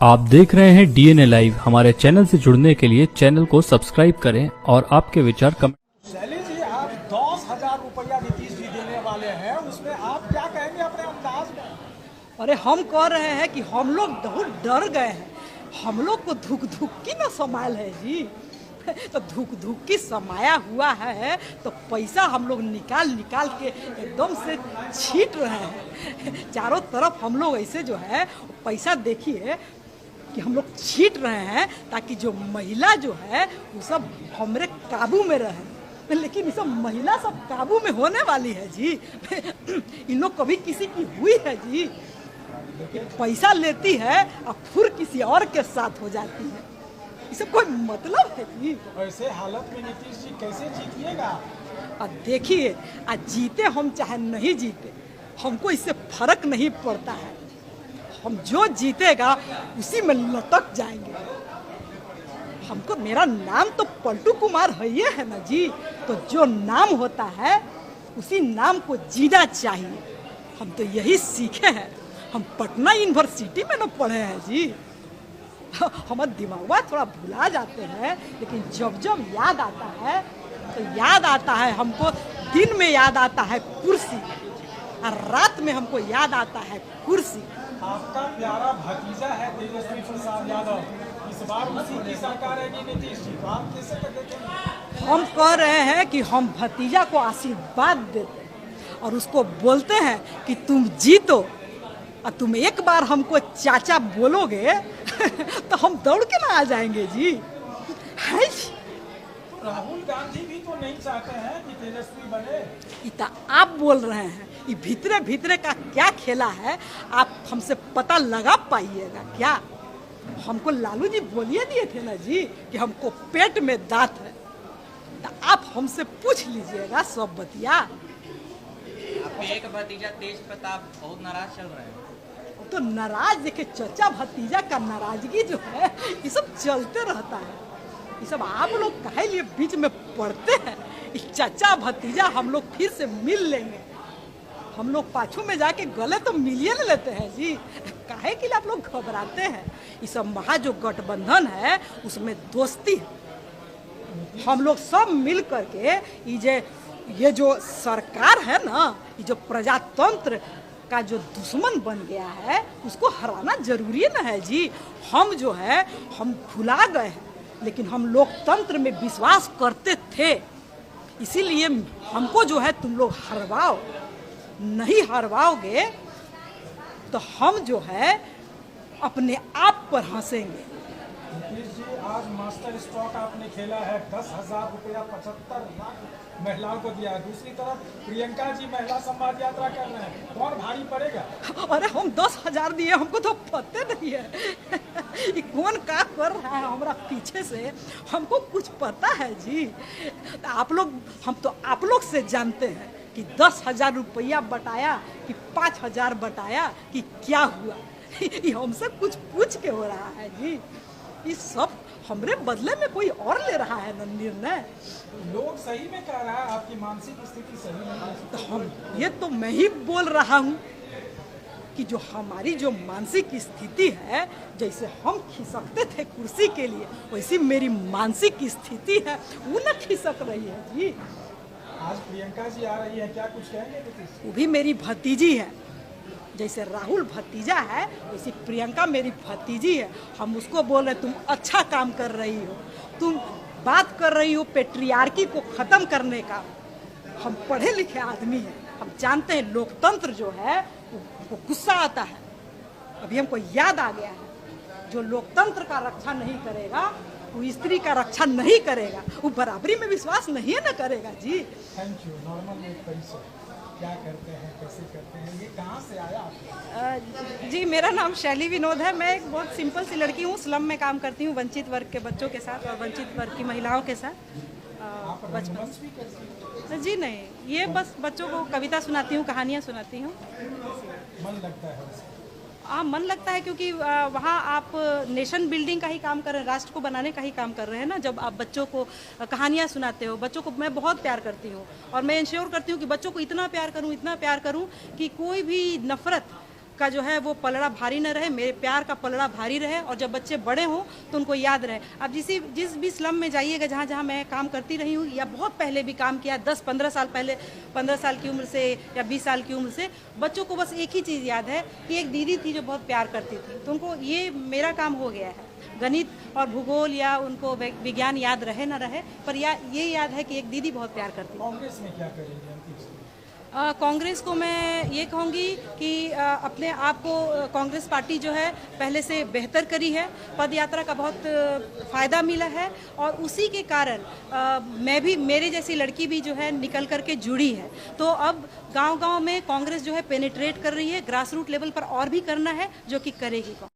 आप देख रहे हैं डीएनए लाइव। हमारे चैनल से जुड़ने के लिए चैनल को सब्सक्राइब करें और आपके विचार कमेंट। शैली जी, आप 10,000 रुपया नीतीश जी देने वाले हैं, उसमें आप क्या कहेंगे अपने अंदाज में? अरे हम कह रहे हैं कि हम लोग बहुत डर गए हैं। हम लोग को धुक धुक की ना समायल है जी। तो धुक धुक की समाया हुआ है तो पैसा हम लोग निकाल निकाल के एकदम से छीट रहे हैं चारों तरफ। हम लोग ऐसे जो है पैसा देखिए कि हम लोग छीट रहे हैं ताकि जो महिला जो है वो सब हमारे काबू में रहे। लेकिन ये सब महिला सब काबू में होने वाली है जी। इन लोग कभी किसी की हुई है जी? पैसा लेती है और फिर किसी और के साथ हो जाती है। ये सब कोई मतलब है जी? ऐसे हालत में नीतीश जी कैसे जीतिएगा? और देखिए, आज जीते हम चाहे नहीं जीते, हमको इससे फर्क नहीं पड़ता है। हम जो जीतेगा उसी में लटक जाएंगे। हमको, मेरा नाम तो पलटू कुमार है ना जी। तो जो नाम होता है उसी नाम को जीना चाहिए। हम तो यही सीखे हैं। हम पटना यूनिवर्सिटी में ना पढ़े हैं जी। हमारा दिमाग थोड़ा भुला जाते हैं, लेकिन जब जब याद आता है तो याद आता है हमको। दिन में याद आता है कुर्सी और रात में हमको याद आता है कुर्सी। आपका प्यारा भतीजा है तेजस्वी प्रसाद यादव, इस बार उसी की सरकार है नीतीश जी, तो आप कैसे कर देते हैं? हम कह रहे हैं कि हम भतीजा को आशीर्वाद देते हैं और उसको बोलते हैं कि तुम जीतो। और तुम एक बार हमको चाचा बोलोगे तो हम दौड़ के ना आ जाएंगे जी। है जी? राहुल गांधी भी तो नहीं चाहते हैं कि तेजस्वी बने। इतना आप बोल रहे हैं, ये भीतरे भीतरे का क्या खेला है आप हमसे पता लगा पाइएगा क्या? हमको लालू जी बोलिए दिए थे ना जी कि हमको पेट में दांत है। तो आप हमसे पूछ लीजिएगा सब बतिया। आपके एक भतीजा तेज प्रताप बहुत नाराज चल रहे हैं। तो नाराज देखे, चचा भतीजा का नाराजगी जो है ये सब चलते रहता है। ये सब आप लोग काहे लिए बीच में पड़ते हैं? इस चचा भतीजा हम लोग फिर से मिल लेंगे। हम लोग पाछू में जाके गले तो मिलिए न लेते हैं जी। काहे के लिए आप लोग घबराते हैं? ये सब महा जो गठबंधन है उसमें दोस्ती है। हम लोग सब मिल करके ये जो सरकार है ना, ये जो प्रजातंत्र का जो दुश्मन बन गया है उसको हराना जरूरी ना है जी। हम जो है हम भुला गए हैं, लेकिन हम लोकतंत्र में विश्वास करते थे। इसीलिए हमको जो है तुम लोग हरवाओ। नहीं हरवाओगे तो हम जो है अपने आप पर हंसेंगे। नीतीश जी, आज मास्टर स्ट्रोक आपने खेला है, 10,000 रुपया 75 लाख महिलाओं को दिया है। दूसरी तरफ प्रियंका जी महिला संवाद यात्रा कर रहे हैं, कौन भारी पड़ेगा? अरे हम 10,000 दिए, हमको तो पते नहीं है। ये कौन का कर रहा है हमारा पीछे से, हमको कुछ पता है जी? आप लोग, हम तो आप लोग से जानते हैं कि 10,000 रुपया बटाया कि 5,000 बटाया कि क्या हुआ। ये हमसे कुछ पूछ के हो रहा है जी। ये सब हमरे बदले में कोई और ले रहा है ना निर्णय। लोग सही में कह रहा है आपकी मानसिक स्थिति सही नहीं है। तो हम ये तो मैं ही बोल रहा हूँ कि जो हमारी जो मानसिक स्थिति है, जैसे हम खिसकते थे कुर्सी के लिए, वैसी मेरी मानसिक स्थिति है वो न खिसक रही है जी। आज प्रियंका जी आ रही है, क्या कुछ कहेंगे नीतीश? वो भी मेरी भतीजी है। जैसे राहुल भतीजा है वैसे प्रियंका मेरी भतीजी है। हम उसको बोल रहे तुम अच्छा काम कर रही हो, तुम बात कर रही हो पेट्रियार्की को ख़त्म करने का। हम पढ़े लिखे आदमी हैं, हम जानते हैं लोकतंत्र जो है वो गुस्सा आता है। अभी हमको याद आ गया है, जो लोकतंत्र का रक्षा नहीं करेगा वो स्त्री का रक्षा नहीं करेगा, वो बराबरी में विश्वास नहीं न करेगा जी। Thank you. नॉर्मल में परिचय क्या करते हैं, कैसे करते हैं, ये कहाँ से आया आपको? जी, मेरा नाम शैली विनोद है। मैं एक बहुत सिंपल सी लड़की हूँ, स्लम में काम करती हूँ, वंचित वर्ग के बच्चों के साथ और वंचित वर्ग की महिलाओं के साथ। बचपन भी करते हैं? जी नहीं, ये बस बच्चों को कविता सुनाती हूँ, कहानियाँ सुनाती हूँ। मन लगता है उसमें? हाँ, मन लगता है क्योंकि वहाँ आप नेशन बिल्डिंग का ही काम कर रहे हैं, राष्ट्र को बनाने का ही काम कर रहे हैं ना। जब आप बच्चों को कहानियाँ सुनाते हो, बच्चों को मैं बहुत प्यार करती हूँ और मैं इंश्योर करती हूँ कि बच्चों को इतना प्यार करूँ कि कोई भी नफरत का जो है वो पलड़ा भारी न रहे, मेरे प्यार का पलड़ा भारी रहे, और जब बच्चे बड़े हों तो उनको याद रहे। अब जिस भी स्लम में जाइएगा, जहाँ जहाँ मैं काम करती रही हूँ या बहुत पहले भी काम किया, 10-15 साल पहले, 15 साल की उम्र से या 20 साल की उम्र से, बच्चों को बस एक ही चीज़ याद है कि एक दीदी थी जो बहुत प्यार करती थी। तो उनको ये मेरा काम हो गया है। गणित और भूगोल या उनको विज्ञान याद रहे ना रहे, पर ये याद है कि एक दीदी बहुत प्यार करती थी। कांग्रेस में क्या करेंगे अंतिम समय? कांग्रेस को मैं ये कहूँगी कि अपने आप को कांग्रेस पार्टी जो है पहले से बेहतर करी है, पद यात्रा का बहुत फ़ायदा मिला है, और उसी के कारण मैं भी, मेरे जैसी लड़की भी जो है निकल करके जुड़ी है। तो अब गांव-गांव में कांग्रेस जो है पेनिट्रेट कर रही है, ग्रास रूट लेवल पर और भी करना है, जो कि करेगी।